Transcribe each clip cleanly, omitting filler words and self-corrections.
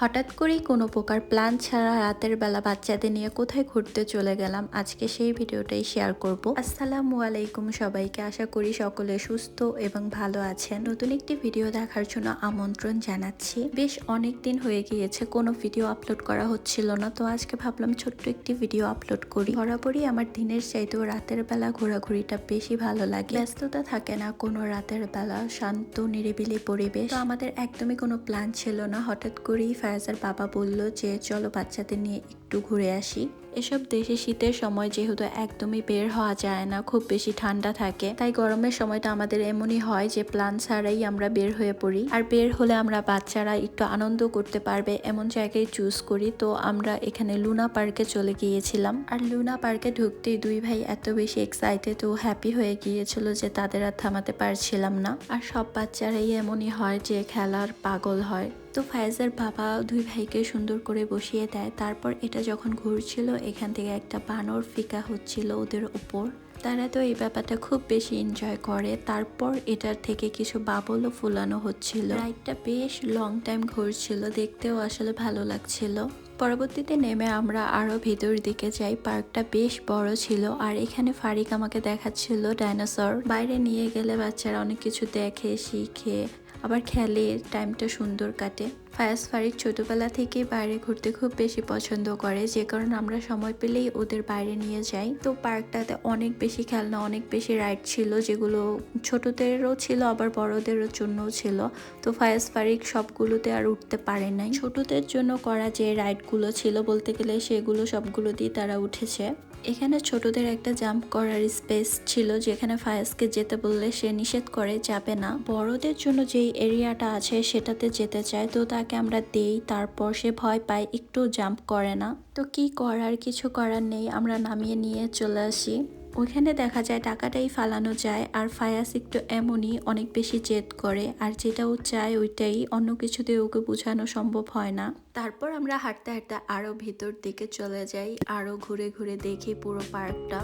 হঠাৎ করেই কোনো প্রকার প্ল্যান ছাড়া রাতের বেলা বাচ্চাদের নিয়ে কোথায় ঘুরতে চলে গেলাম, আজকে সেই ভিডিওটাই শেয়ার করব। আসসালামু আলাইকুম সবাইকে, আশা করি সকলে সুস্থ এবং ভালো আছেন। নতুন একটি ভিডিও দেখার জন্য আমন্ত্রণ জানাচ্ছি। বেশ অনেক দিন হয়ে গিয়েছে কোনো ভিডিও আপলোড করা হচ্ছিল না, তো আজকে ভাবলাম ছোট্ট একটি ভিডিও আপলোড করি। বরাবরই আমার দিনের চাইতেও রাতের বেলা ঘোরাঘুরিটা বেশি ভালো লাগে। ব্যস্ততা থাকে না কোনো রাতের বেলা, শান্ত নিরিবিলি পরিবেশ। তো আমাদের একদমই কোনো প্ল্যান ছিল না, হঠাৎ করেই ফায়াজের বাবা বলল যে চলো বাচ্চাদের নিয়ে একটু ঘুরে আসি। এসব দেশে শীতের সময় যেহেতু একদমই বের হওয়া যায় না, খুব বেশি ঠান্ডা থাকে, তাই গরমের সময়টা আমাদের এমনই হয় যে প্ল্যান ছাড়াই আমরা বের হয়ে পড়ি। আর বের হলে আমরা বাচ্চারা একটু আনন্দ করতে পারবে এমন জায়গায় চুজ করি। তো আমরা এখানে লুনা পার্কে চলে গিয়েছিলাম। আর লুনা পার্কে ঢুকতেই দুই ভাই এত বেশি এক্সাইটেড ও হ্যাপি হয়ে গিয়েছিল যে তাদের আর থামাতে পারছিলাম না। আর সব বাচ্চারাই এমনই হয় যে খেলার পাগল হয়। তো ফায়াজের বাবা দুই ভাইকে সুন্দর করে বসিয়ে দেয়। তারপর এটা যখন ঘুরছিল, এখান থেকে একটা বানর ফিকা হচ্ছিল ওদের উপর। তারা তো এই ব্যাপারটা খুব বেশি এনজয় করে। তারপর এটার থেকে কিছু বাবলও ফুলানো হচ্ছিল। রাইডটা বেশ লং টাইম ঘুরছিল, দেখতেও আসলে ভালো লাগছিল। পরবর্তীতে নেমে আমরা আরো ভেতর দিকে যাই। পার্কটা বেশ বড় ছিল। আর এখানে ফারিক আমাকে দেখাচ্ছিল ডাইনোসর। বাইরে নিয়ে গেলে বাচ্চারা অনেক কিছু দেখে, শিখে, আবার খেলে, টাইমটা সুন্দর কাটে। ফায়াজ ফারিক ছোটবেলা থেকে বাইরে ঘুরতে খুব বেশি পছন্দ করে, যে কারণে আমরা সময় পেলেই ওদের বাইরে নিয়ে যাই। তো পার্কটাতে অনেক বেশি খেলনা, অনেক বেশি রাইড ছিল, যেগুলো ছোটদেরও ছিল আবার বড়দের জন্যও ছিল। তো ফায়াজ ফারিক সবগুলোতে আর উঠতে পারে নাই। ছোটদের জন্য করা যে রাইডগুলো ছিল বলতে গেলে সেগুলো সবগুলো দিয়ে তারা উঠেছে। এখানে ছোটদের একটা জাম্প করার স্পেস ছিল, যেখানে ফায়াজকে যেতে বললে সে নিষেধ করে, যাবে না। বড়দের জন্য যেই এরিয়াটা আছে সেটাতে যেতে চায়, তো তাকে আমরা দেই। তারপর সে ভয় পায়, একটু জাম্প করে না। তো কি করার, কিছু করার নেই, আমরা নামিয়ে নিয়ে চলে আসি। ওইখানে দেখা যায় টাকাটাই ফালানো যায়। আর ফায়াজ একটু এমনই, অনেক বেশি জেদ করে, আর যেটা ও চায় ওইটাই, অন্য কিছুতে ওকে বোঝানো সম্ভব হয় না। তারপর আমরা হাঁটতে হাঁটতে আরো ভিতর দিকে চলে যাই, আরো ঘুরে ঘুরে দেখি পুরো পার্কটা।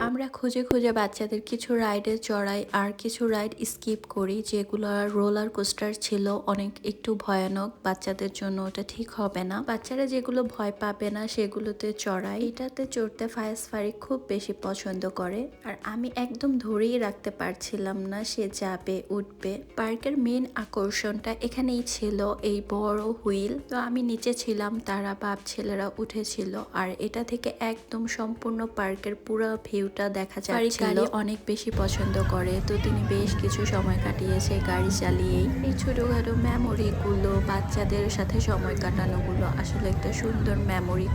আমরা খুঁজে খুঁজে বাচ্চাদের কিছু রাইডে চড়াই আর কিছু রাইড স্কিপ করি, যেগুলো রোলার কোস্টার ছিল, অনেক একটু ভয়ানক, বাচ্চাদের জন্য ওটা ঠিক হবে না। বাচ্চারা যেগুলো ভয় পাবে না সেগুলোতে চড়াই। এটাতে চড়তে ফায়াজ ফারিক খুব বেশি পছন্দ করে, আর আমি একদম ধরেই রাখতে পারছিলাম না, সে যাবে, উঠবে। পার্কের মেন আকর্ষণটা এখানেই ছিল, এই বড় হুইল। তো আমি নিচে ছিলাম, তারা বাপ ছেলেরা উঠেছিল, আর এটা থেকে একদম সম্পূর্ণ পার্কের পুরো ভিউটা দেখা যাচ্ছিল। অনেক বেশি পছন্দ করে, তো তিনি বেশ কিছু সময় কাটিয়েছে গাড়ি চালিয়েই। এই ছোটখাটো মেমোরি গুলো, বাচ্চাদের সাথে সময় কাটানো গুলো আসলে একটা সুন্দর মেমোরি।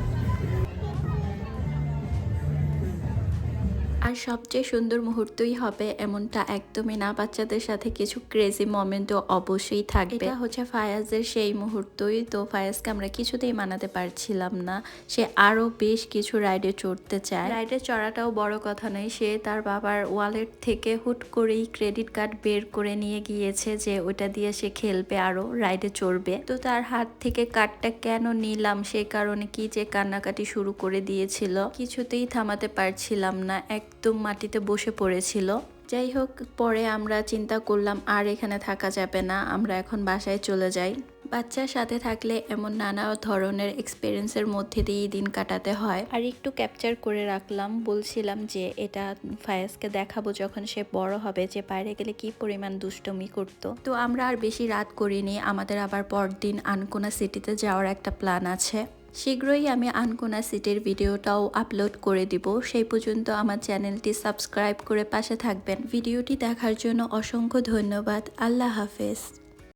আর সবচেয়ে সুন্দর মুহূর্তই হবে এমনটা একদমই না, বাচ্চাদের সাথে কিছু ক্রেজি মোমেন্টও অবশ্যই থাকবে। এটা হচ্ছে ফায়াজের সেই মুহূর্তই। তো ফায়াজকে আমরা কিছুতেই মানাতে পারছিলাম না, সে আরো বেশ কিছু রাইডে চড়তে চায়। রাইডে চড়াটাও বড় কথা নয়, সে তার বাবার ওয়ালেট থেকে হুট করেই ক্রেডিট কার্ড বের করে নিয়ে গিয়েছে যে ওটা দিয়ে সে খেলবে, আরো রাইডে চড়বে। তো তার হাত থেকে কার্ডটা কেন নিলাম সে কারণে কি যে কান্নাকাটি শুরু করে দিয়েছিল, কিছুতেই থামাতে পারছিলাম না, একদম মাটিতে বসে পড়েছিল। যাই হোক, পরে আমরা চিন্তা করলাম আর এখানে থাকা যাবে না, আমরা এখন বাসায় চলে যাই। বাচ্চার সাথে থাকলে এমন নানা ধরনের এক্সপিরিয়েন্সের মধ্যে দিয়েই দিন কাটাতে হয়। আর একটু ক্যাপচার করে রাখলাম, বলছিলাম যে এটা ফায়াজকে দেখাবো যখন সে বড় হবে, যে বাইরে গেলে কি পরিমাণ দুষ্টুমি করতো। তো আমরা আর বেশি রাত করিনি, আমাদের আবার পরদিন আনকোনা সিটিতে যাওয়ার একটা প্ল্যান আছে। শীঘ্রই আমি আনকোনা সিটির ভিডিওটাও আপলোড করে দিব। সেই পর্যন্ত আমার চ্যানেলটি সাবস্ক্রাইব করে পাশে থাকবেন। ভিডিওটি দেখার জন্য অসংখ্য ধন্যবাদ। আল্লাহ হাফেজ।